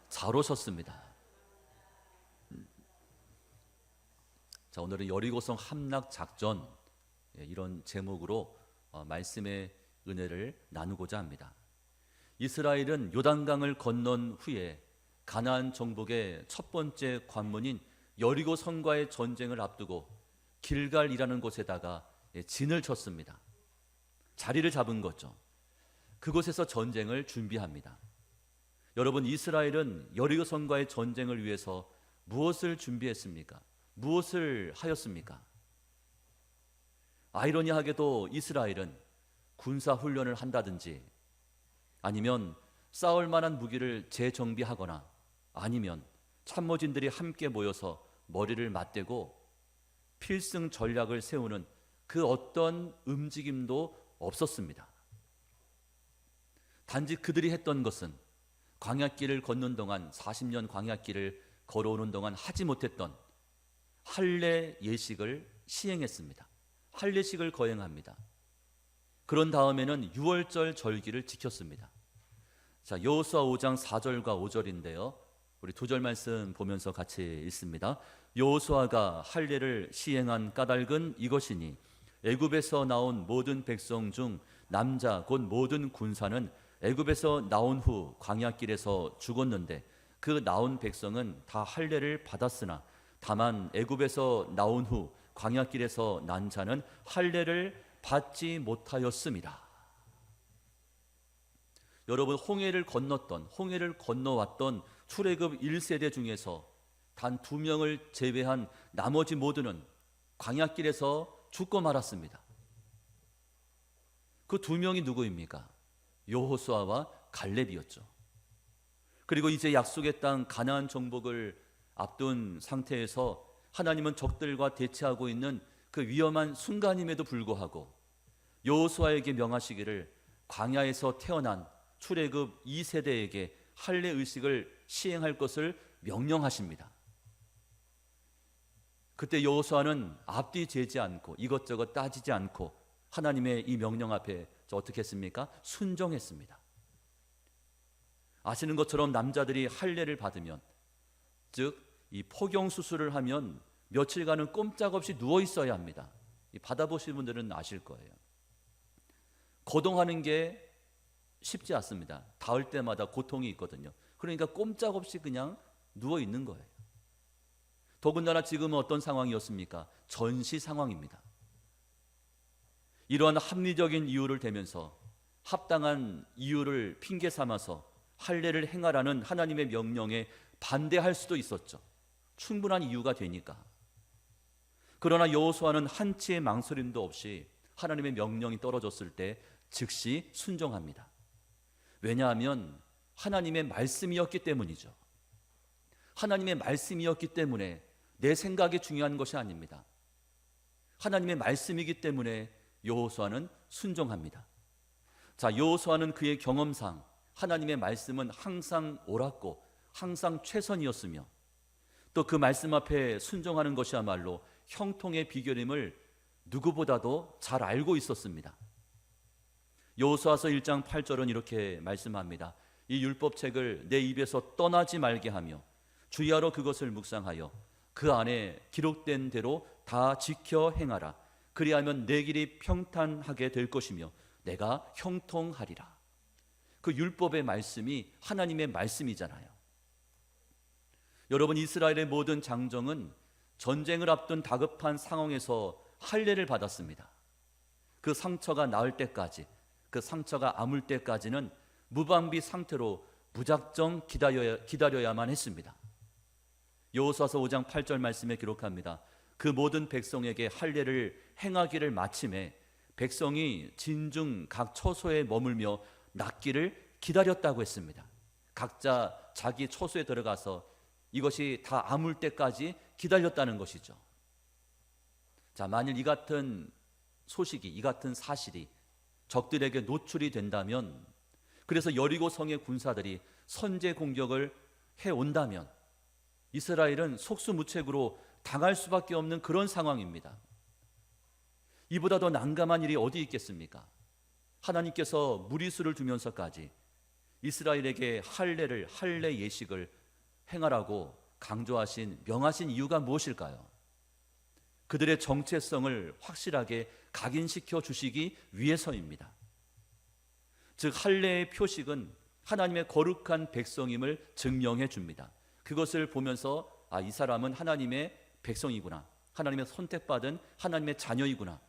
잘 오셨습니다. 자, 오늘은 여리고성 함락 작전, 이런 제목으로 말씀의 은혜를 나누고자 합니다. 이스라엘은 요단강을 건넌 후에 가나안 정복의 첫 번째 관문인 여리고성과의 전쟁을 앞두고 길갈이라는 곳에다가 진을 쳤습니다. 자리를 잡은 거죠. 그곳에서 전쟁을 준비합니다. 여러분, 이스라엘은 여리고성과의 전쟁을 위해서 무엇을 준비했습니까? 무엇을 하였습니까? 아이러니하게도 이스라엘은 군사훈련을 한다든지 아니면 싸울 만한 무기를 재정비하거나 아니면 참모진들이 함께 모여서 머리를 맞대고 필승 전략을 세우는 그 어떤 움직임도 없었습니다. 단지 그들이 했던 것은 광야길을 걷는 동안 40년 광야길을 걸어오는 동안 하지 못했던 할례 예식을 시행했습니다. 할례식을 거행합니다. 그런 다음에는 유월절 절기를 지켰습니다. 자, 여호수아 5장 4절과 5절인데요. 우리 두 절 말씀 보면서 같이 읽습니다. 여호수아가 할례를 시행한 까닭은 이것이니 애굽에서 나온 모든 백성 중 남자 곧 모든 군사는 애굽에서 나온 후 광야길에서 죽었는데 그 나온 백성은 다 할례를 받았으나 다만 애굽에서 나온 후 광야길에서 난 자는 할례를 받지 못하였습니다. 여러분, 홍해를 건너왔던 출애굽 1세대 중에서 단 2명을 제외한 나머지 모두는 광야길에서 죽고 말았습니다. 그 2명이 누구입니까? 여호수아와 갈렙이었죠. 그리고 이제 약속의 땅 가나안 정복을 앞둔 상태에서 하나님은 적들과 대치하고 있는 그 위험한 순간임에도 불구하고 여호수아에게 명하시기를 광야에서 태어난 출애굽 2세대에게 할례 의식을 시행할 것을 명령하십니다. 그때 여호수아는 앞뒤 재지 않고 이것저것 따지지 않고 하나님의 이 명령 앞에 어떻게 했습니까? 순종했습니다. 아시는 것처럼 남자들이 할례를 받으면, 즉 이 포경 수술을 하면 며칠간은 꼼짝없이 누워 있어야 합니다. 받아보신 분들은 아실 거예요. 거동하는 게 쉽지 않습니다. 닿을 때마다 고통이 있거든요. 그러니까 꼼짝없이 그냥 누워 있는 거예요. 더군다나 지금은 어떤 상황이었습니까? 전시 상황입니다. 이러한 합리적인 이유를 대면서 합당한 이유를 핑계 삼아서 할례를 행하라는 하나님의 명령에 반대할 수도 있었죠. 충분한 이유가 되니까. 그러나 여호수아는 한치의 망설임도 없이 하나님의 명령이 떨어졌을 때 즉시 순종합니다. 왜냐하면 하나님의 말씀이었기 때문이죠. 하나님의 말씀이었기 때문에 내 생각이 중요한 것이 아닙니다. 하나님의 말씀이기 때문에 여호수아는 순종합니다. 자, 여호수아는 그의 경험상 하나님의 말씀은 항상 옳았고 항상 최선이었으며 또 그 말씀 앞에 순종하는 것이야말로 형통의 비결임을 누구보다도 잘 알고 있었습니다. 여호수아서 1장 8절은 이렇게 말씀합니다. 이 율법책을 내 입에서 떠나지 말게 하며 주야로 그것을 묵상하여 그 안에 기록된 대로 다 지켜 행하라. 그리하면 내 길이 평탄하게 될 것이며 내가 형통하리라. 그 율법의 말씀이 하나님의 말씀이잖아요. 여러분, 이스라엘의 모든 장정은 전쟁을 앞둔 다급한 상황에서 할례를 받았습니다. 그 상처가 나을 때까지, 그 상처가 아물 때까지는 무방비 상태로 무작정 기다려야만 했습니다. 여호수아서 5장 8절 말씀에 기록합니다. 그 모든 백성에게 할례를 행하기를 마침에 백성이 진중 각 처소에 머물며 낫기를 기다렸다고 했습니다. 각자 자기 처소에 들어가서 이것이 다 아물 때까지 기다렸다는 것이죠. 자, 만일 이 같은 소식이, 이 같은 사실이 적들에게 노출이 된다면, 그래서 여리고 성의 군사들이 선제 공격을 해온다면 이스라엘은 속수무책으로 당할 수밖에 없는 그런 상황입니다. 이보다 더 난감한 일이 어디 있겠습니까? 하나님께서 무리수를 두면서까지 이스라엘에게 할례 예식을 행하라고 강조하신 명하신 이유가 무엇일까요? 그들의 정체성을 확실하게 각인시켜 주시기 위해서입니다. 즉 할례의 표식은 하나님의 거룩한 백성임을 증명해 줍니다. 그것을 보면서 이 사람은 하나님의 백성이구나, 하나님의 선택받은 하나님의 자녀이구나,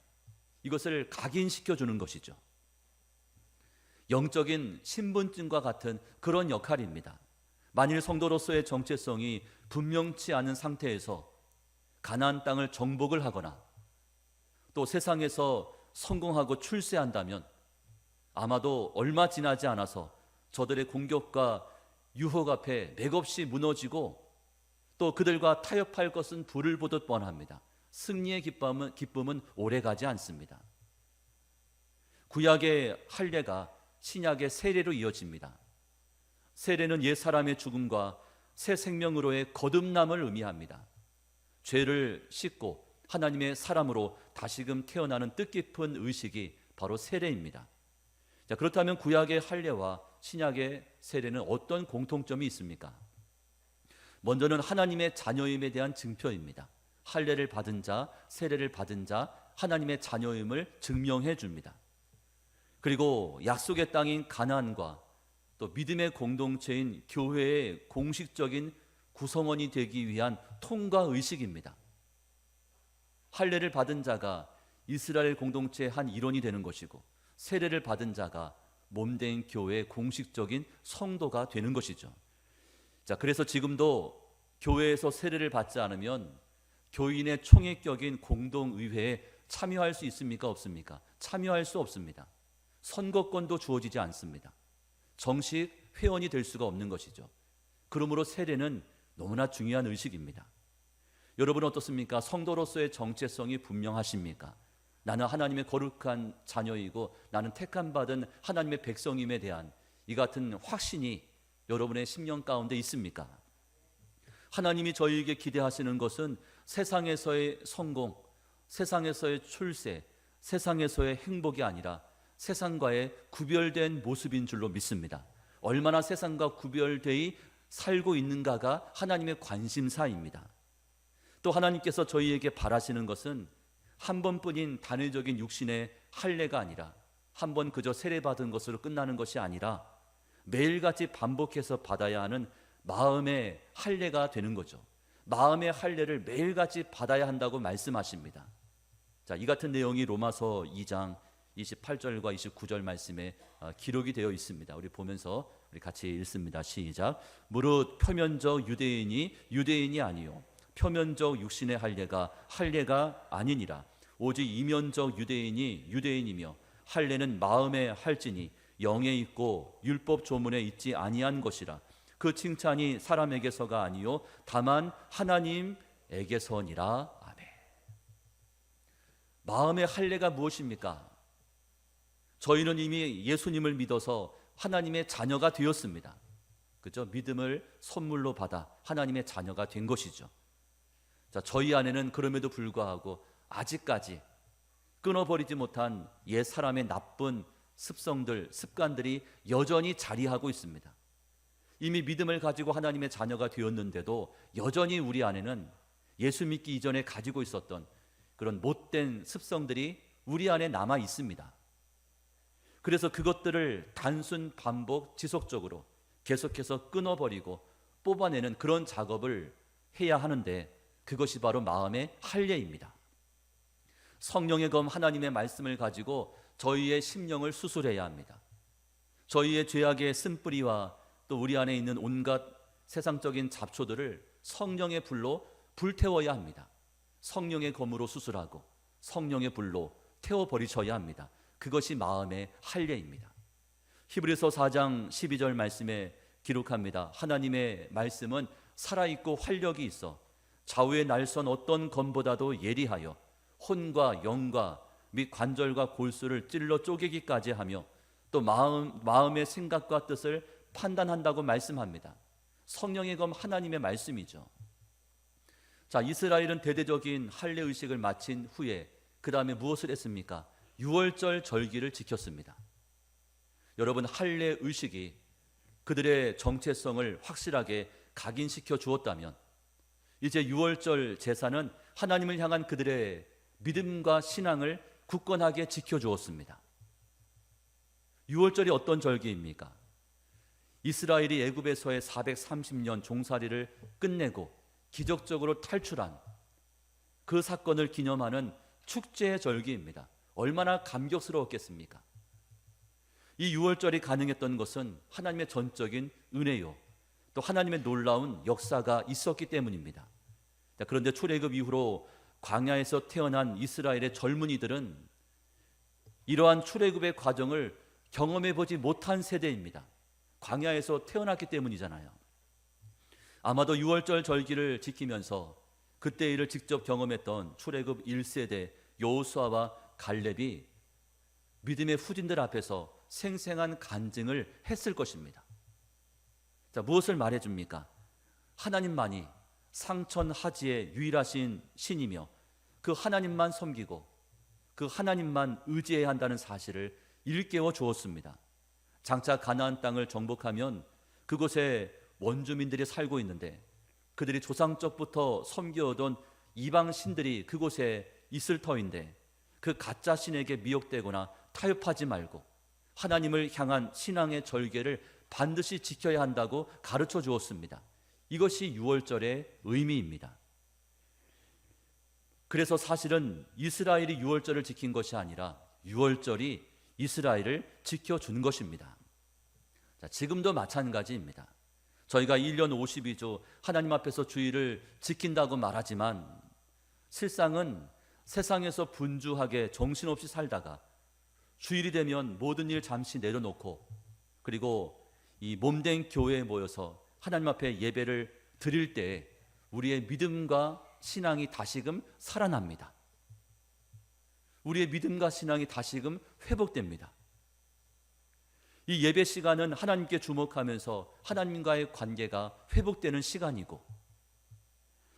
이것을 각인시켜 주는 것이죠. 영적인 신분증과 같은 그런 역할입니다. 만일 성도로서의 정체성이 분명치 않은 상태에서 가나안 땅을 정복을 하거나 또 세상에서 성공하고 출세한다면 아마도 얼마 지나지 않아서 저들의 공격과 유혹 앞에 맥없이 무너지고 또 그들과 타협할 것은 불을 보듯 뻔합니다. 승리의 기쁨은 오래가지 않습니다. 구약의 할례가 신약의 세례로 이어집니다. 세례는 옛 사람의 죽음과 새 생명으로의 거듭남을 의미합니다. 죄를 씻고 하나님의 사람으로 다시금 태어나는 뜻깊은 의식이 바로 세례입니다. 자, 그렇다면 구약의 할례와 신약의 세례는 어떤 공통점이 있습니까? 먼저는 하나님의 자녀임에 대한 증표입니다. 할례를 받은 자, 세례를 받은 자, 하나님의 자녀임을 증명해 줍니다. 그리고 약속의 땅인 가나안과 또 믿음의 공동체인 교회의 공식적인 구성원이 되기 위한 통과 의식입니다. 할례를 받은 자가 이스라엘 공동체의 한 일원이 되는 것이고 세례를 받은 자가 몸된 교회의 공식적인 성도가 되는 것이죠. 자, 그래서 지금도 교회에서 세례를 받지 않으면 교인의 총회격인 공동의회에 참여할 수 있습니까? 없습니까? 참여할 수 없습니다. 선거권도 주어지지 않습니다. 정식 회원이 될 수가 없는 것이죠. 그러므로 세례는 너무나 중요한 의식입니다. 여러분 어떻습니까? 성도로서의 정체성이 분명하십니까? 나는 하나님의 거룩한 자녀이고 나는 택함받은 하나님의 백성임에 대한 이 같은 확신이 여러분의 심령 가운데 있습니까? 하나님이 저희에게 기대하시는 것은 세상에서의 성공, 세상에서의 출세, 세상에서의 행복이 아니라 세상과의 구별된 모습인 줄로 믿습니다. 얼마나 세상과 구별되어 살고 있는가가 하나님의 관심사입니다. 또 하나님께서 저희에게 바라시는 것은 한 번뿐인 단회적인 육신의 할례가 아니라 한 번 그저 세례받은 것으로 끝나는 것이 아니라 매일같이 반복해서 받아야 하는 마음의 할례가 되는 거죠. 마음의 할례를 매일같이 받아야 한다고 말씀하십니다. 자, 이 같은 내용이 로마서 2장 28절과 29절 말씀에 기록이 되어 있습니다. 우리 보면서 우리 같이 읽습니다. 시작. 무릇 표면적 유대인이 유대인이 아니요 표면적 육신의 할례가 아니니라. 오직 이면적 유대인이 유대인이며 할례는 마음에 할지니 영에 있고 율법 조문에 있지 아니한 것이라. 그 칭찬이 사람에게서가 아니요 다만 하나님에게서니라. 아멘. 마음의 할례가 무엇입니까? 저희는 이미 예수님을 믿어서 하나님의 자녀가 되었습니다. 그죠? 믿음을 선물로 받아 하나님의 자녀가 된 것이죠. 자, 저희 안에는 그럼에도 불구하고 아직까지 끊어버리지 못한 옛 사람의 나쁜 습성들, 습관들이 여전히 자리하고 있습니다. 이미 믿음을 가지고 하나님의 자녀가 되었는데도 여전히 우리 안에는 예수 믿기 이전에 가지고 있었던 그런 못된 습성들이 우리 안에 남아 있습니다. 그래서 그것들을 단순 반복 지속적으로 계속해서 끊어버리고 뽑아내는 그런 작업을 해야 하는데 그것이 바로 마음의 할례입니다. 성령의 검 하나님의 말씀을 가지고 저희의 심령을 수술해야 합니다. 저희의 죄악의 쓴뿌리와 또 우리 안에 있는 온갖 세상적인 잡초들을 성령의 불로 불태워야 합니다. 성령의 검으로 수술하고 성령의 불로 태워버리셔야 합니다. 그것이 마음의 할례입니다. 히브리서 4장 12절 말씀에 기록합니다. 하나님의 말씀은 살아있고 활력이 있어 좌우의 날선 어떤 검보다도 예리하여 혼과 영과 및 관절과 골수를 찔러 쪼개기까지 하며 또 마음의 생각과 뜻을 판단한다고 말씀합니다. 성령의 검 하나님의 말씀이죠. 자, 이스라엘은 대대적인 할례 의식을 마친 후에 그 다음에 무엇을 했습니까? 유월절 절기를 지켰습니다. 여러분, 할례 의식이 그들의 정체성을 확실하게 각인시켜 주었다면 이제 유월절 제사는 하나님을 향한 그들의 믿음과 신앙을 굳건하게 지켜주었습니다. 유월절이 어떤 절기입니까? 이스라엘이 애굽에서의 430년 종살이를 끝내고 기적적으로 탈출한 그 사건을 기념하는 축제의 절기입니다. 얼마나 감격스러웠겠습니까? 이 유월절이 가능했던 것은 하나님의 전적인 은혜요, 또 하나님의 놀라운 역사가 있었기 때문입니다. 그런데 출애굽 이후로 광야에서 태어난 이스라엘의 젊은이들은 이러한 출애굽의 과정을 경험해 보지 못한 세대입니다. 광야에서 태어났기 때문이잖아요. 아마도 유월절 절기를 지키면서 그때 일을 직접 경험했던 출애굽 1세대 여호수아와 갈렙이 믿음의 후진들 앞에서 생생한 간증을 했을 것입니다. 자, 무엇을 말해줍니까? 하나님만이 상천하지의 유일하신 신이며 그 하나님만 섬기고 그 하나님만 의지해야 한다는 사실을 일깨워 주었습니다. 장차 가나안 땅을 정복하면 그곳에 원주민들이 살고 있는데 그들이 조상적부터 섬겨오던 이방 신들이 그곳에 있을 터인데 그 가짜 신에게 미혹되거나 타협하지 말고 하나님을 향한 신앙의 절개를 반드시 지켜야 한다고 가르쳐 주었습니다. 이것이 유월절의 의미입니다. 그래서 사실은 이스라엘이 유월절을 지킨 것이 아니라 유월절이 이스라엘을 지켜준 것입니다. 자, 지금도 마찬가지입니다. 저희가 1년 52조 하나님 앞에서 주일을 지킨다고 말하지만 실상은 세상에서 분주하게 정신없이 살다가 주일이 되면 모든 일 잠시 내려놓고 그리고 이 몸된 교회에 모여서 하나님 앞에 예배를 드릴 때 우리의 믿음과 신앙이 다시금 살아납니다. 우리의 믿음과 신앙이 다시금 회복됩니다. 이 예배 시간은 하나님께 주목하면서 하나님과의 관계가 회복되는 시간이고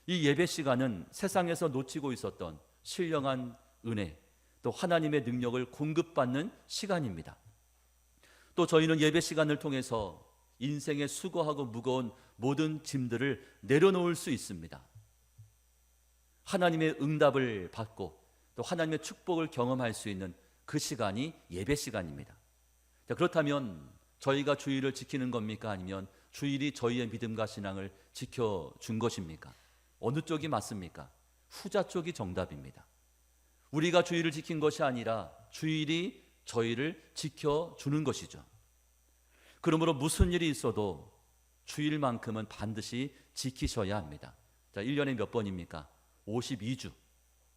이 예배 시간은 세상에서 놓치고 있었던 신령한 은혜 또 하나님의 능력을 공급받는 시간입니다. 또 저희는 예배 시간을 통해서 인생의 수고하고 무거운 모든 짐들을 내려놓을 수 있습니다. 하나님의 응답을 받고 또 하나님의 축복을 경험할 수 있는 그 시간이 예배 시간입니다. 자, 그렇다면 저희가 주일을 지키는 겁니까? 아니면 주일이 저희의 믿음과 신앙을 지켜준 것입니까? 어느 쪽이 맞습니까? 후자 쪽이 정답입니다. 우리가 주일을 지킨 것이 아니라 주일이 저희를 지켜주는 것이죠. 그러므로 무슨 일이 있어도 주일만큼은 반드시 지키셔야 합니다. 자, 1년에 몇 번입니까? 52주.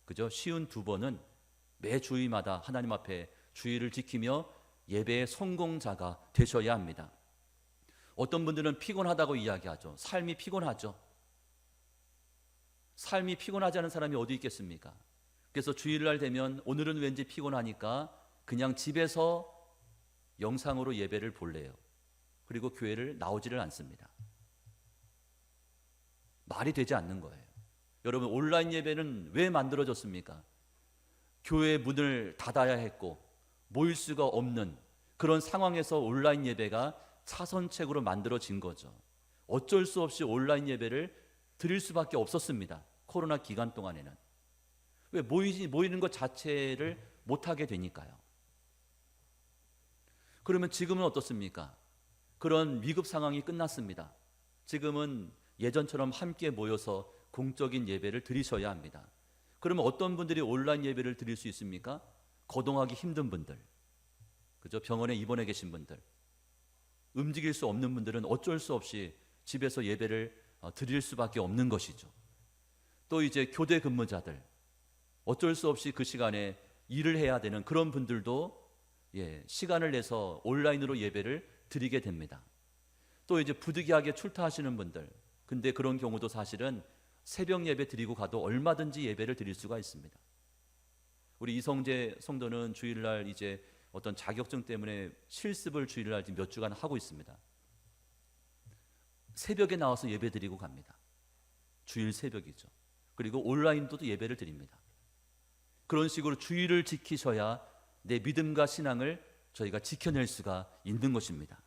그죠? 52번은 매 주일마다 하나님 앞에 주일을 지키며 예배의 성공자가 되셔야 합니다. 어떤 분들은 피곤하다고 이야기하죠. 삶이 피곤하죠. 삶이 피곤하지 않은 사람이 어디 있겠습니까? 그래서 주일날 되면 오늘은 왠지 피곤하니까 그냥 집에서 영상으로 예배를 볼래요. 그리고 교회를 나오지를 않습니다. 말이 되지 않는 거예요. 여러분, 온라인 예배는 왜 만들어졌습니까? 교회의 문을 닫아야 했고 모일 수가 없는 그런 상황에서 온라인 예배가 차선책으로 만들어진 거죠. 어쩔 수 없이 온라인 예배를 드릴 수밖에 없었습니다. 코로나 기간 동안에는. 왜 모이는 것 자체를 못하게 되니까요. 그러면 지금은 어떻습니까? 그런 위급 상황이 끝났습니다. 지금은 예전처럼 함께 모여서 공적인 예배를 드리셔야 합니다. 그러면 어떤 분들이 온라인 예배를 드릴 수 있습니까? 거동하기 힘든 분들, 그죠? 병원에 입원해 계신 분들, 움직일 수 없는 분들은 어쩔 수 없이 집에서 예배를 드릴 수밖에 없는 것이죠. 또 이제 교대 근무자들, 어쩔 수 없이 그 시간에 일을 해야 되는 그런 분들도 시간을 내서 온라인으로 예배를 드리게 됩니다. 또 이제 부득이하게 출타하시는 분들, 근데 그런 경우도 사실은 새벽 예배 드리고 가도 얼마든지 예배를 드릴 수가 있습니다. 우리 이성재 성도는 주일날 이제 어떤 자격증 때문에 실습을 주일날 몇 주간 하고 있습니다. 새벽에 나와서 예배 드리고 갑니다. 주일 새벽이죠. 그리고 온라인도 예배를 드립니다. 그런 식으로 주일을 지키셔야 내 믿음과 신앙을 저희가 지켜낼 수가 있는 것입니다.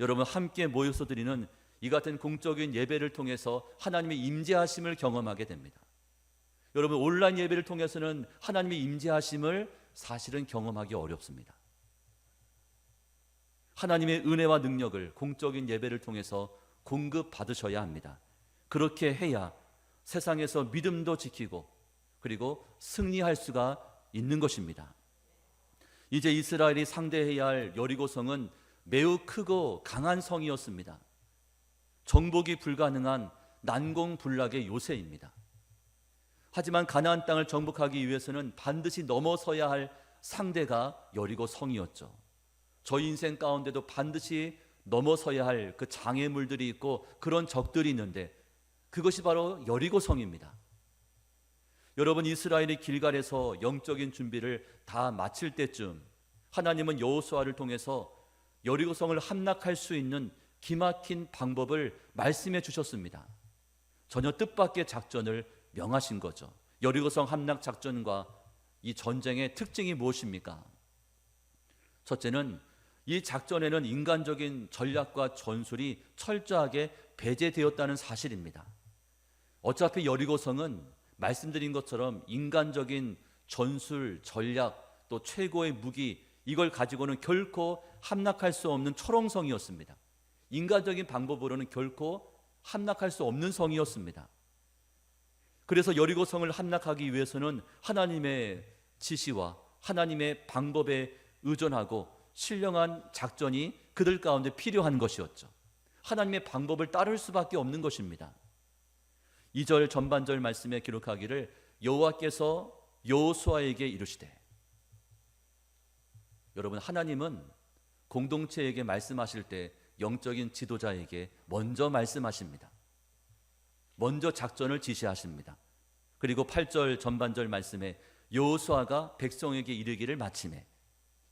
여러분 함께 모여서 드리는 이 같은 공적인 예배를 통해서 하나님의 임재하심을 경험하게 됩니다. 여러분 온라인 예배를 통해서는 하나님의 임재하심을 사실은 경험하기 어렵습니다. 하나님의 은혜와 능력을 공적인 예배를 통해서 공급받으셔야 합니다. 그렇게 해야 세상에서 믿음도 지키고 그리고 승리할 수가 있는 것입니다. 이제 이스라엘이 상대해야 할 여리고성은 매우 크고 강한 성이었습니다. 정복이 불가능한 난공불락의 요새입니다. 하지만 가나안 땅을 정복하기 위해서는 반드시 넘어서야 할 상대가 여리고 성이었죠. 저희 인생 가운데도 반드시 넘어서야 할 그 장애물들이 있고 그런 적들이 있는데 그것이 바로 여리고 성입니다. 여러분 이스라엘이 길갈에서 영적인 준비를 다 마칠 때쯤 하나님은 여호수아를 통해서 여리고 성을 함락할 수 있는 기막힌 방법을 말씀해 주셨습니다. 전혀 뜻밖의 작전을 명하신 거죠. 여리고성 함락 작전과 이 전쟁의 특징이 무엇입니까? 첫째는 이 작전에는 인간적인 전략과 전술이 철저하게 배제되었다는 사실입니다. 어차피 여리고성은 말씀드린 것처럼 인간적인 전술, 전략, 또 최고의 무기 이걸 가지고는 결코 함락할 수 없는 초롱성이었습니다. 인간적인 방법으로는 결코 함락할 수 없는 성이었습니다. 그래서 여리고성을 함락하기 위해서는 하나님의 지시와 하나님의 방법에 의존하고 신령한 작전이 그들 가운데 필요한 것이었죠. 하나님의 방법을 따를 수밖에 없는 것입니다. 2절 전반절 말씀에 기록하기를 여호와께서 여호수아에게 이르시되, 여러분 하나님은 공동체에게 말씀하실 때 영적인 지도자에게 먼저 말씀하십니다. 먼저 작전을 지시하십니다. 그리고 8절 전반절 말씀에 여호수아가 백성에게 이르기를 마치매,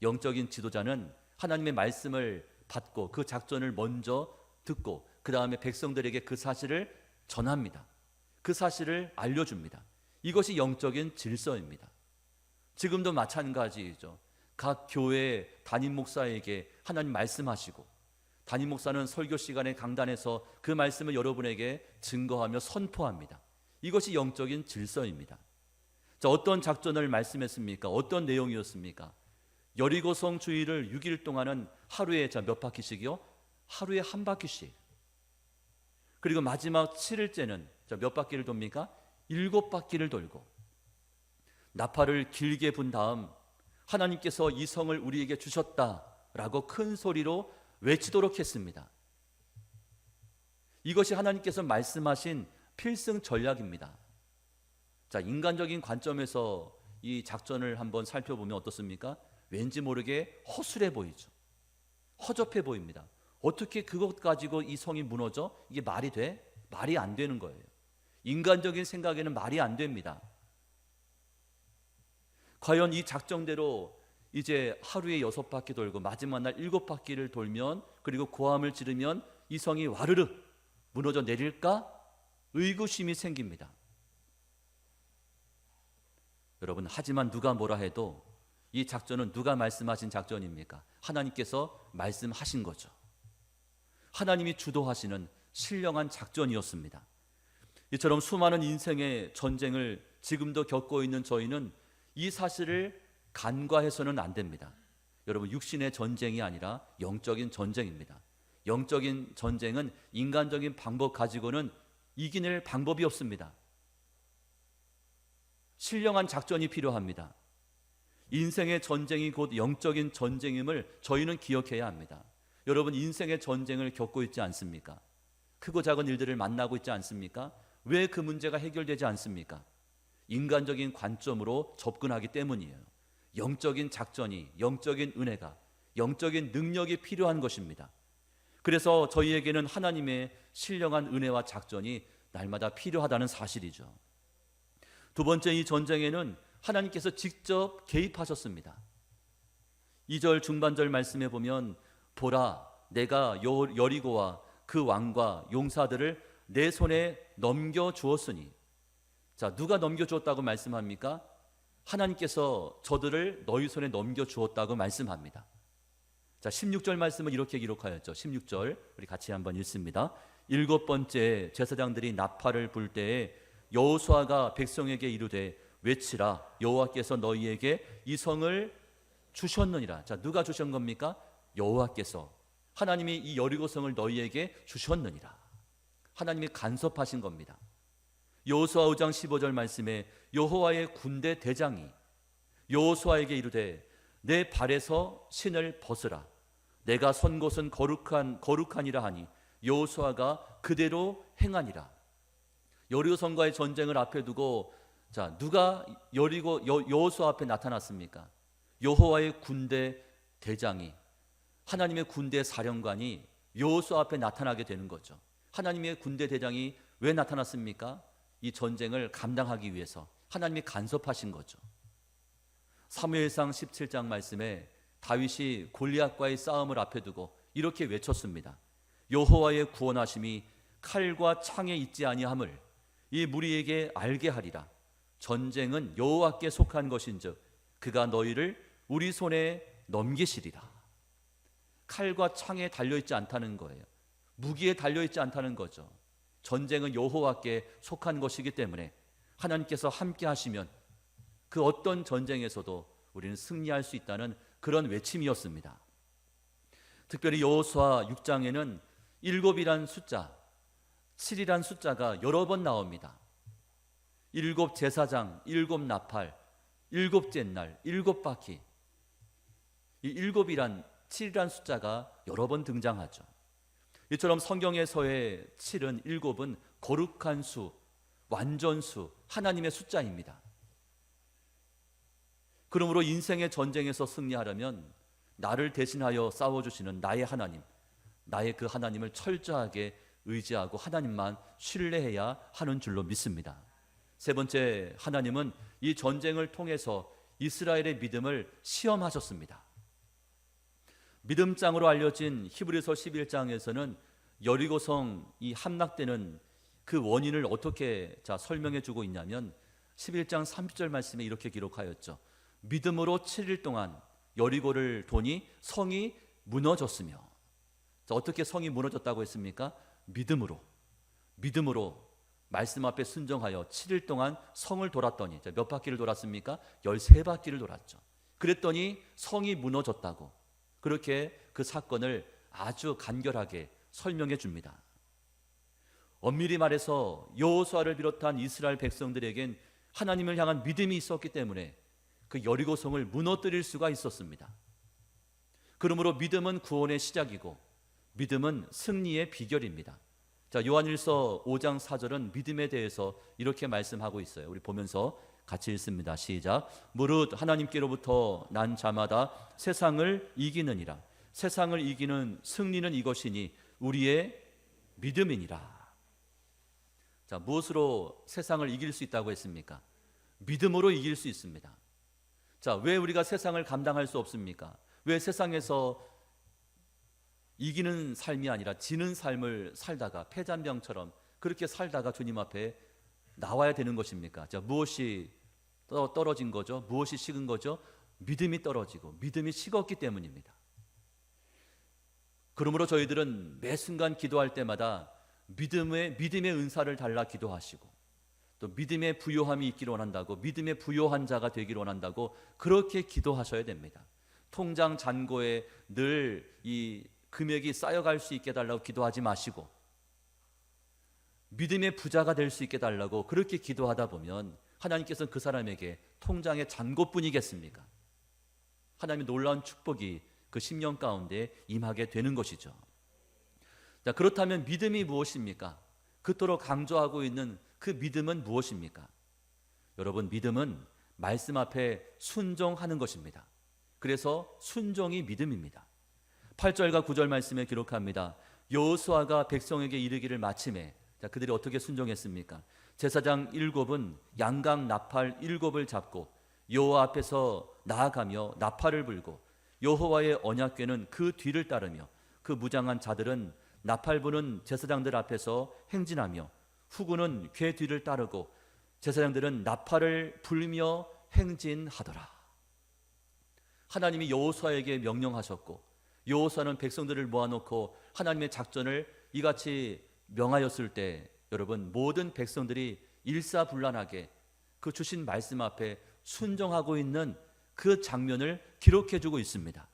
영적인 지도자는 하나님의 말씀을 받고 그 작전을 먼저 듣고 그 다음에 백성들에게 그 사실을 전합니다. 그 사실을 알려줍니다. 이것이 영적인 질서입니다. 지금도 마찬가지이죠. 각 교회 담임 목사에게 하나님 말씀하시고 담임 목사는 설교 시간에 강단에서 그 말씀을 여러분에게 증거하며 선포합니다. 이것이 영적인 질서입니다. 자, 어떤 작전을 말씀했습니까? 어떤 내용이었습니까? 여리고성 주위를 6일 동안은 하루에 몇 바퀴씩이요? 하루에 한 바퀴씩. 그리고 마지막 7일째는 몇 바퀴를 돕니까? 7바퀴를 돌고 나팔을 길게 분 다음 하나님께서 이 성을 우리에게 주셨다라고 큰 소리로 외치도록 했습니다. 이것이 하나님께서 말씀하신 필승 전략입니다. 자, 인간적인 관점에서 이 작전을 한번 살펴보면 어떻습니까? 왠지 모르게 허술해 보이죠. 허접해 보입니다. 어떻게 그것 가지고 이 성이 무너져? 이게 말이 돼? 말이 안 되는 거예요. 인간적인 생각에는 말이 안 됩니다. 과연 이 작정대로 이제 하루에 6바퀴 돌고 마지막 날 7바퀴를 돌면 그리고 고함을 지르면 이 성이 와르르 무너져 내릴까? 의구심이 생깁니다. 여러분, 하지만 누가 뭐라 해도 이 작전은 누가 말씀하신 작전입니까? 하나님께서 말씀하신 거죠. 하나님이 주도하시는 신령한 작전이었습니다. 이처럼 수많은 인생의 전쟁을 지금도 겪고 있는 저희는 이 사실을 간과해서는 안 됩니다. 여러분, 육신의 전쟁이 아니라 영적인 전쟁입니다. 영적인 전쟁은 인간적인 방법 가지고는 이겨낼 방법이 없습니다. 신령한 작전이 필요합니다. 인생의 전쟁이 곧 영적인 전쟁임을 저희는 기억해야 합니다. 여러분, 인생의 전쟁을 겪고 있지 않습니까? 크고 작은 일들을 만나고 있지 않습니까? 왜 그 문제가 해결되지 않습니까? 인간적인 관점으로 접근하기 때문이에요. 영적인 작전이, 영적인 은혜가, 영적인 능력이 필요한 것입니다. 그래서 저희에게는 하나님의 신령한 은혜와 작전이 날마다 필요하다는 사실이죠. 두 번째, 이 전쟁에는 하나님께서 직접 개입하셨습니다. 2절 중반절 말씀에 보면 보라, 내가 여리고와 그 왕과 용사들을 내 손에 넘겨주었으니. 자, 누가 넘겨주었다고 말씀합니까? 하나님께서 저들을 너희 손에 넘겨주었다고 말씀합니다. 자, 16절 말씀은 이렇게 기록하였죠. 16절 우리 같이 한번 읽습니다. 일곱 번째 제사장들이 나팔을 불 때에 여호수아가 백성에게 이르되 외치라, 여호와께서 너희에게 이 성을 주셨느니라. 자, 누가 주신 겁니까? 여호와께서, 하나님이 이 여리고성을 너희에게 주셨느니라. 하나님이 간섭하신 겁니다. 여호수아 5장 15절 말씀에 여호와의 군대 대장이 여호수아에게 이르되 내 발에서 신을 벗으라, 내가 선 곳은 거룩하니라 하니 여호수아가 그대로 행하니라. 여리고성과의 전쟁을 앞에 두고, 자, 누가 여호수아 앞에 나타났습니까? 여호와의 군대 대장이, 하나님의 군대 사령관이 여호수아 앞에 나타나게 되는 거죠. 하나님의 군대 대장이 왜 나타났습니까? 이 전쟁을 감당하기 위해서 하나님이 간섭하신 거죠. 사무엘상 17장 말씀에 다윗이 골리앗과의 싸움을 앞에 두고 이렇게 외쳤습니다. 여호와의 구원하심이 칼과 창에 있지 아니함을 이 무리에게 알게 하리라. 전쟁은 여호와께 속한 것인즉 그가 너희를 우리 손에 넘기시리라. 칼과 창에 달려있지 않다는 거예요. 무기에 달려있지 않다는 거죠. 전쟁은 여호와께 속한 것이기 때문에 하나님께서 함께 하시면 그 어떤 전쟁에서도 우리는 승리할 수 있다는 그런 외침이었습니다. 특별히 여호수아 6장에는 7이란 숫자, 7이란 숫자가 여러 번 나옵니다. 7 제사장, 7 나팔, 7째 날, 7바퀴. 이 7이란 숫자가 여러 번 등장하죠. 이처럼 성경에서의 7은 7은 거룩한 수, 완전수, 하나님의 숫자입니다. 그러므로 인생의 전쟁에서 승리하려면 나를 대신하여 싸워주시는 나의 하나님, 나의 그 하나님을 철저하게 의지하고 하나님만 신뢰해야 하는 줄로 믿습니다. 세 번째, 하나님은 이 전쟁을 통해서 이스라엘의 믿음을 시험하셨습니다. 믿음장으로 알려진 히브리서 11장에서는 여리고성 이 함락되는 그 원인을 어떻게 설명해 주고 있냐면 11장 30절 말씀에 이렇게 기록하였죠. 믿음으로 7일 동안 여리고를 도니 성이 무너졌으며. 자, 어떻게 성이 무너졌다고 했습니까? 믿음으로 말씀 앞에 순종하여 7일 동안 성을 돌았더니, 몇 바퀴를 돌았습니까? 13바퀴를 돌았죠. 그랬더니 성이 무너졌다고, 그렇게 그 사건을 아주 간결하게 설명해 줍니다. 엄밀히 말해서 여호수아를 비롯한 이스라엘 백성들에겐 하나님을 향한 믿음이 있었기 때문에 그 여리고성을 무너뜨릴 수가 있었습니다. 그러므로 믿음은 구원의 시작이고 믿음은 승리의 비결입니다. 자, 요한일서 5장 4절은 믿음에 대해서 이렇게 말씀하고 있어요. 우리 보면서 같이 읽습니다. 시작. 무릇 하나님께로부터 난 자마다 세상을 이기느니라. 세상을 이기는 승리는 이것이니 우리의 믿음이니라. 자, 무엇으로 세상을 이길 수 있다고 했습니까? 믿음으로 이길 수 있습니다. 자, 왜 우리가 세상을 감당할 수 없습니까? 왜 세상에서 이기는 삶이 아니라 지는 삶을 살다가 패잔병처럼 그렇게 살다가 주님 앞에 나와야 되는 것입니까? 자, 무엇이 떨어진 거죠? 무엇이 식은 거죠? 믿음이 떨어지고 믿음이 식었기 때문입니다. 그러므로 저희들은 매 순간 기도할 때마다 믿음의 은사를 달라 기도하시고 또 믿음의 부요함이 있기를 원한다고, 믿음의 부요한 자가 되기를 원한다고 그렇게 기도하셔야 됩니다. 통장 잔고에 늘 이 금액이 쌓여갈 수 있게 달라고 기도하지 마시고 믿음의 부자가 될 수 있게 달라고 그렇게 기도하다 보면 하나님께서는 그 사람에게 통장의 잔고뿐이겠습니까? 하나님의 놀라운 축복이 그 10년 가운데 임하게 되는 것이죠. 자, 그렇다면 믿음이 무엇입니까? 그토록 강조하고 있는 그 믿음은 무엇입니까? 여러분, 믿음은 말씀 앞에 순종하는 것입니다. 그래서 순종이 믿음입니다. 8절과 9절 말씀에 기록합니다. 여호수아가 백성에게 이르기를 마침에, 자, 그들이 어떻게 순종했습니까? 제사장 7은 양각 나팔 7을 잡고 여호와 앞에서 나아가며 나팔을 불고 여호와의 언약궤는 그 뒤를 따르며 그 무장한 자들은 나팔 부는 제사장들 앞에서 행진하며 후군은 궤 뒤를 따르고 제사장들은 나팔을 불며 행진하더라. 하나님이 여호수아에게 명령하셨고 여호수아는 백성들을 모아놓고 하나님의 작전을 이같이 명하였을 때 여러분 모든 백성들이 일사불란하게 그 주신 말씀 앞에 순종하고 있는 그 장면을 기록해주고 있습니다.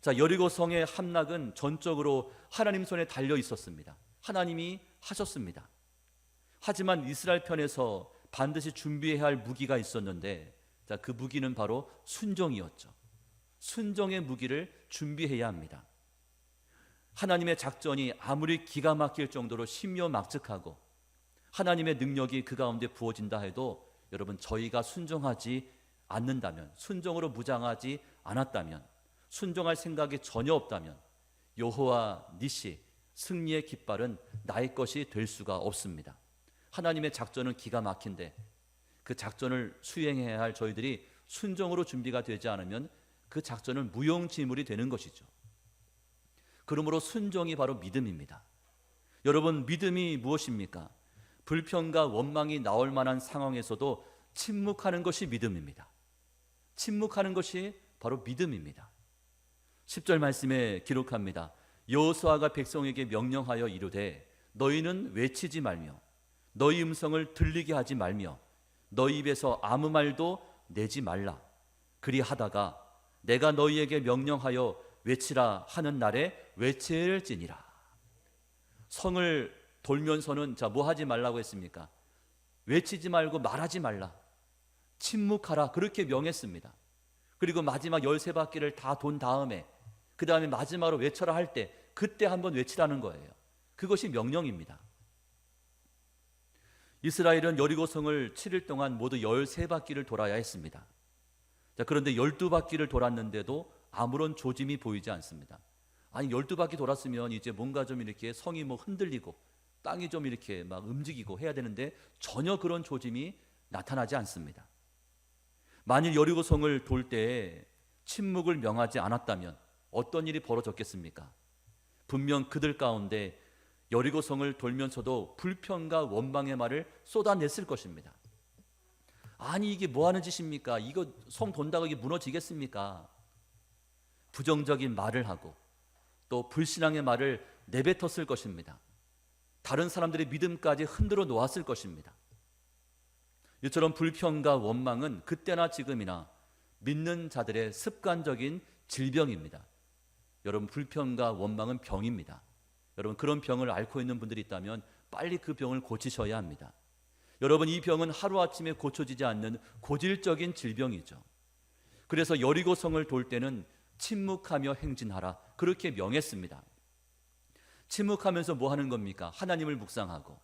자, 여리고 성의 함락은 전적으로 하나님 손에 달려 있었습니다. 하나님이 하셨습니다. 하지만 이스라엘 편에서 반드시 준비해야 할 무기가 있었는데, 자, 그 무기는 바로 순종이었죠. 순종의 무기를 준비해야 합니다. 하나님의 작전이 아무리 기가 막힐 정도로 신묘막측하고 하나님의 능력이 그 가운데 부어진다 해도 여러분 저희가 순종하지 않는다면, 순종으로 무장하지 않았다면, 순종할 생각이 전혀 없다면 여호와 니시 승리의 깃발은 나의 것이 될 수가 없습니다. 하나님의 작전은 기가 막힌데 그 작전을 수행해야 할 저희들이 순종으로 준비가 되지 않으면 그 작전은 무용지물이 되는 것이죠. 그러므로 순종이 바로 믿음입니다. 여러분, 믿음이 무엇입니까? 불평과 원망이 나올 만한 상황에서도 침묵하는 것이 믿음입니다. 침묵하는 것이 바로 믿음입니다. 10절 말씀에 기록합니다. 여호수아가 백성에게 명령하여 이르되 너희는 외치지 말며 너희 음성을 들리게 하지 말며 너희 입에서 아무 말도 내지 말라. 그리하다가 내가 너희에게 명령하여 외치라 하는 날에 외칠지니라. 성을 돌면서는 뭐 하지 말라고 했습니까? 외치지 말고 말하지 말라, 침묵하라, 그렇게 명했습니다. 그리고 마지막 13바퀴를 다 돈 다음에 그 다음에 마지막으로 외쳐라 할 때 그때 한번 외치라는 거예요. 그것이 명령입니다. 이스라엘은 여리고성을 7일 동안 모두 13바퀴를 돌아야 했습니다. 자, 그런데 12바퀴를 돌았는데도 아무런 조짐이 보이지 않습니다. 아니 12바퀴 돌았으면 이제 뭔가 좀 이렇게 성이 흔들리고 땅이 좀 이렇게 막 움직이고 해야 되는데 전혀 그런 조짐이 나타나지 않습니다. 만일 여리고성을 돌 때에 침묵을 명하지 않았다면 어떤 일이 벌어졌겠습니까? 분명 그들 가운데 여리고성을 돌면서도 불평과 원망의 말을 쏟아냈을 것입니다. 아니 이게 뭐 하는 짓입니까? 이거 성 돈다고 이게 무너지겠습니까? 부정적인 말을 하고 또 불신앙의 말을 내뱉었을 것입니다. 다른 사람들의 믿음까지 흔들어 놓았을 것입니다. 이처럼 불평과 원망은 그때나 지금이나 믿는 자들의 습관적인 질병입니다. 여러분, 불평과 원망은 병입니다. 여러분, 그런 병을 앓고 있는 분들이 있다면 빨리 그 병을 고치셔야 합니다. 여러분, 이 병은 하루아침에 고쳐지지 않는 고질적인 질병이죠. 그래서 여리고성을 돌 때는 침묵하며 행진하라, 그렇게 명했습니다. 침묵하면서 뭐 하는 겁니까? 하나님을 묵상하고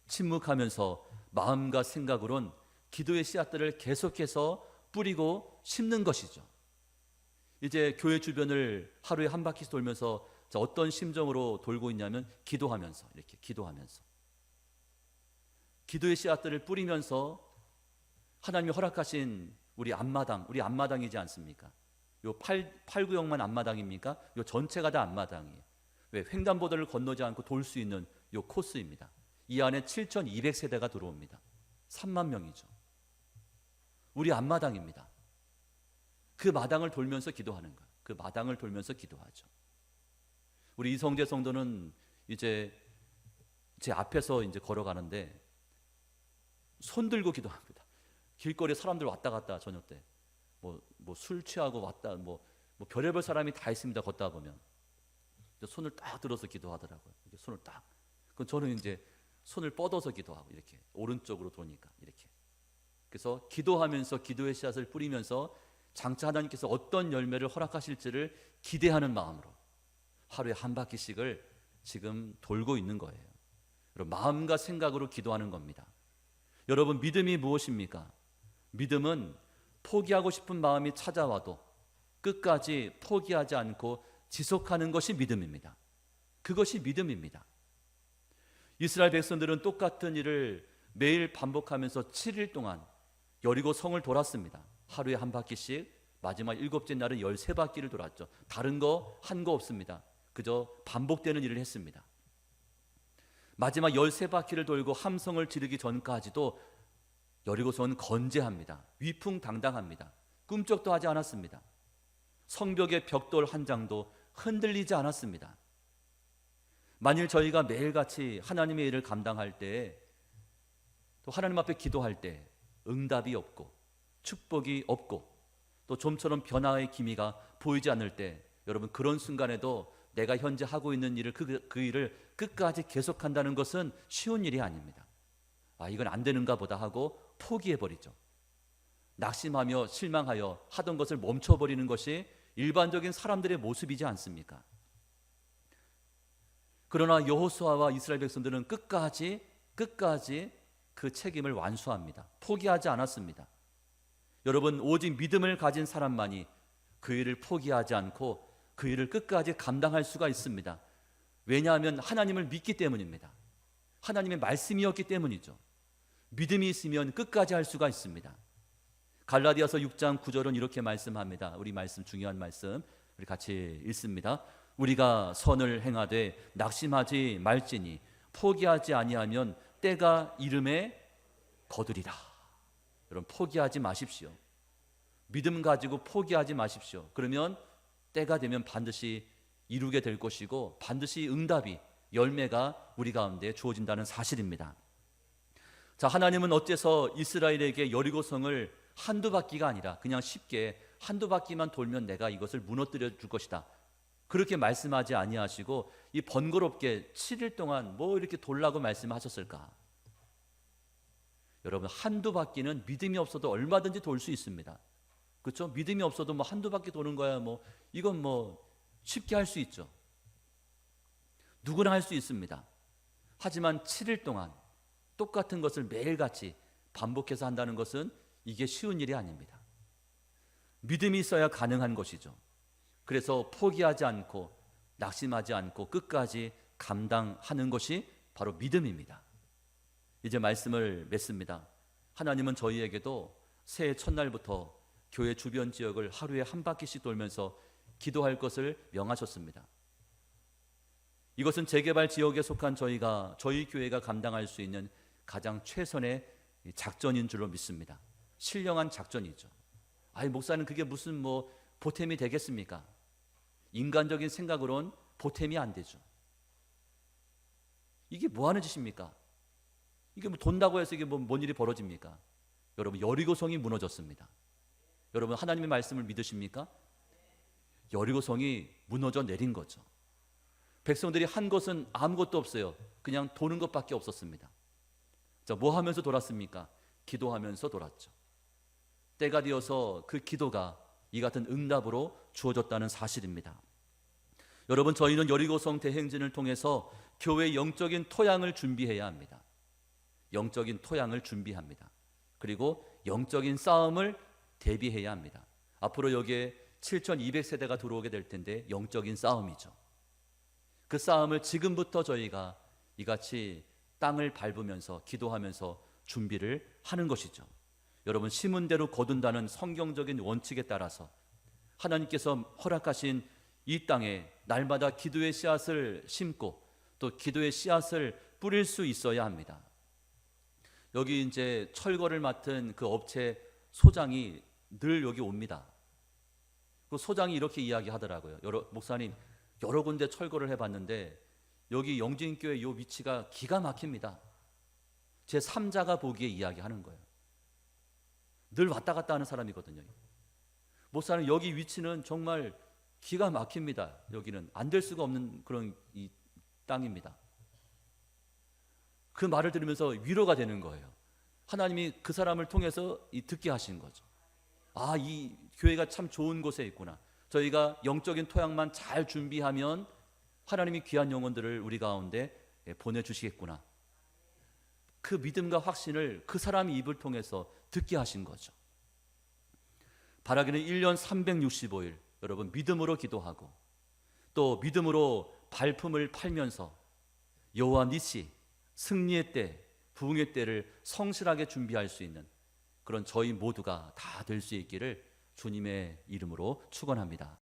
침묵하면서 마음과 생각으론 기도의 씨앗들을 계속해서 뿌리고 심는 것이죠. 이제 교회 주변을 하루에 한 바퀴 돌면서 어떤 심정으로 돌고 있냐면 기도하면서, 이렇게 기도하면서 기도의 씨앗들을 뿌리면서 하나님이 허락하신 우리 앞마당이지 않습니까? 요 8구역만 앞마당입니까? 요 전체가 다 앞마당이에요. 왜? 횡단보도를 건너지 않고 돌 수 있는 요 코스입니다. 이 안에 7,200세대가 들어옵니다. 3만 명이죠. 우리 앞마당입니다. 그 마당을 돌면서 기도하는 거예요. 그 마당을 돌면서 기도하죠. 우리 이성재 성도는 이제 제 앞에서 이제 걸어가는데 손 들고 기도합니다. 길거리에 사람들 왔다 갔다 저녁 때 술 취하고 왔다 별의별 사람이 다 있습니다. 걷다 보면 손을 딱 들어서 기도하더라고요. 이렇게 손을 딱. 그럼 저는 이제 손을 뻗어서 기도하고 이렇게 오른쪽으로 도니까 이렇게. 그래서 기도하면서 기도의 씨앗을 뿌리면서 장차 하나님께서 어떤 열매를 허락하실지를 기대하는 마음으로 하루에 한 바퀴씩을 지금 돌고 있는 거예요. 여러분, 마음과 생각으로 기도하는 겁니다. 여러분, 믿음이 무엇입니까? 믿음은 포기하고 싶은 마음이 찾아와도 끝까지 포기하지 않고 지속하는 것이 믿음입니다. 그것이 믿음입니다. 이스라엘 백성들은 똑같은 일을 매일 반복하면서 7일 동안 여리고 성을 돌았습니다. 하루에 한 바퀴씩, 마지막 7째 날은 13바퀴를 돌았죠. 다른 거 한 거 없습니다. 그저 반복되는 일을 했습니다. 마지막 13바퀴를 돌고 함성을 지르기 전까지도 여리고성은 건재합니다. 위풍당당합니다. 꿈쩍도 하지 않았습니다. 성벽의 벽돌 한 장도 흔들리지 않았습니다. 만일 저희가 매일같이 하나님의 일을 감당할 때, 또 하나님 앞에 기도할 때 응답이 없고 축복이 없고 또 좀처럼 변화의 기미가 보이지 않을 때, 여러분 그런 순간에도 내가 현재 하고 있는 일을 그 일을 끝까지 계속한다는 것은 쉬운 일이 아닙니다. 이건 안 되는가 보다 하고 포기해버리죠. 낙심하며 실망하여 하던 것을 멈춰버리는 것이 일반적인 사람들의 모습이지 않습니까? 그러나 여호수아와 이스라엘 백성들은 끝까지 그 책임을 완수합니다. 포기하지 않았습니다. 여러분, 오직 믿음을 가진 사람만이 그 일을 포기하지 않고 그 일을 끝까지 감당할 수가 있습니다. 왜냐하면 하나님을 믿기 때문입니다. 하나님의 말씀이었기 때문이죠. 믿음이 있으면 끝까지 할 수가 있습니다. 갈라디아서 6장 9절은 이렇게 말씀합니다. 우리 말씀, 중요한 말씀, 우리 같이 읽습니다. 우리가 선을 행하되 낙심하지 말지니 포기하지 아니하면 때가 이름에 거두리라. 여러분, 포기하지 마십시오. 믿음 가지고 포기하지 마십시오. 그러면 때가 되면 반드시 이루게 될 것이고 반드시 응답이, 열매가 우리 가운데 주어진다는 사실입니다. 자, 하나님은 어째서 이스라엘에게 여리고성을 한두 바퀴가 아니라 그냥 쉽게 한두 바퀴만 돌면 내가 이것을 무너뜨려 줄 것이다, 그렇게 말씀하지 아니하시고 이 번거롭게 7일 동안 뭐 이렇게 돌라고 말씀하셨을까? 여러분, 한두 바퀴는 믿음이 없어도 얼마든지 돌 수 있습니다. 그렇죠? 믿음이 없어도 뭐 한두 바퀴 도는 거야 이건 쉽게 할 수 있죠. 누구나 할 수 있습니다. 하지만 7일 동안 똑같은 것을 매일같이 반복해서 한다는 것은 이게 쉬운 일이 아닙니다. 믿음이 있어야 가능한 것이죠. 그래서 포기하지 않고 낙심하지 않고 끝까지 감당하는 것이 바로 믿음입니다. 이제 말씀을 맺습니다. 하나님은 저희에게도 새해 첫날부터 교회 주변 지역을 하루에 한 바퀴씩 돌면서 기도할 것을 명하셨습니다. 이것은 재개발 지역에 속한 저희 교회가 감당할 수 있는 가장 최선의 작전인 줄로 믿습니다. 신령한 작전이죠. 목사는 그게 무슨 보탬이 되겠습니까? 인간적인 생각으론 보탬이 안 되죠. 이게 뭐 하는 짓입니까? 이게 돈다고 해서 이게 뭔 일이 벌어집니까? 여러분, 여리고성이 무너졌습니다. 여러분, 하나님의 말씀을 믿으십니까? 여리고성이 무너져 내린 거죠. 백성들이 한 것은 아무것도 없어요. 그냥 도는 것밖에 없었습니다. 자, 뭐 하면서 돌았습니까? 기도하면서 돌았죠. 때가 되어서 그 기도가 이 같은 응답으로 주어졌다는 사실입니다. 여러분, 저희는 여리고성 대행진을 통해서 교회의 영적인 토양을 준비해야 합니다. 영적인 토양을 준비합니다. 그리고 영적인 싸움을 대비해야 합니다. 앞으로 여기에 7,200세대가 들어오게 될 텐데 영적인 싸움이죠. 그 싸움을 지금부터 저희가 이같이 땅을 밟으면서 기도하면서 준비를 하는 것이죠. 여러분, 심은 대로 거둔다는 성경적인 원칙에 따라서 하나님께서 허락하신 이 땅에 날마다 기도의 씨앗을 심고 또 기도의 씨앗을 뿌릴 수 있어야 합니다. 여기 이제 철거를 맡은 그 업체 소장이 늘 여기 옵니다. 그 소장이 이렇게 이야기하더라고요. 목사님, 여러 군데 철거를 해봤는데 여기 영진교회 이 위치가 기가 막힙니다. 제 3자가 보기에 이야기하는 거예요. 늘 왔다 갔다 하는 사람이거든요. 목사는 여기 위치는 정말 기가 막힙니다. 여기는 안 될 수가 없는 그런 이 땅입니다. 그 말을 들으면서 위로가 되는 거예요. 하나님이 그 사람을 통해서 듣게 하신 거죠. 이 교회가 참 좋은 곳에 있구나. 저희가 영적인 토양만 잘 준비하면 하나님이 귀한 영혼들을 우리 가운데 보내주시겠구나. 그 믿음과 확신을 그 사람의 입을 통해서 듣게 하신 거죠. 바라기는 1년 365일 여러분 믿음으로 기도하고 또 믿음으로 발품을 팔면서 여호와 니시, 승리의 때, 부흥의 때를 성실하게 준비할 수 있는 그런 저희 모두가 다 될 수 있기를 주님의 이름으로 축원합니다.